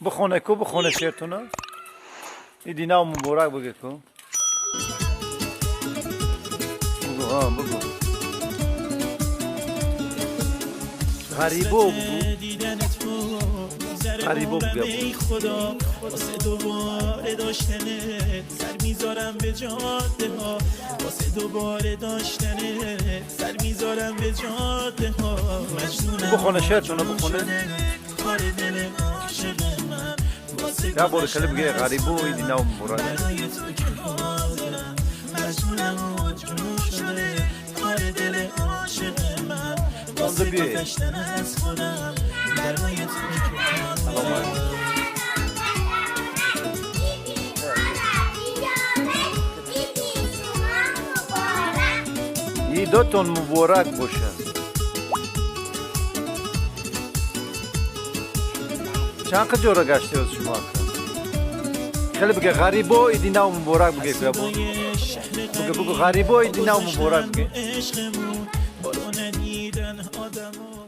بخونه کو بخونه شیرتونا ایدی ناو مبارک بگه کو بگو ها بگو غریبو بگو غریبو بگو خدا واسه دوباره داشتنه سر میذارم به جاده ها واسه دوباره داشتنه سر میذارم به جاده ها مجنونم بخونه شیرتونا بخونه کار دل عاشق من واسه یا باره کلی بگه غریبو ایدی ناو مبارک برای تو که حاضرم مجنونم و جنون شده کار دل عاشق من واسه گذشتن از خودم برای تو که حاضرم ایداتون مبارک باشه چند جورا گشته از شما خیلی بگه غریبو ایدی ناو مبارک بگه بگو غریبو ایدی ناو مبارک بگه عشقمون بارو ندیدن آدمو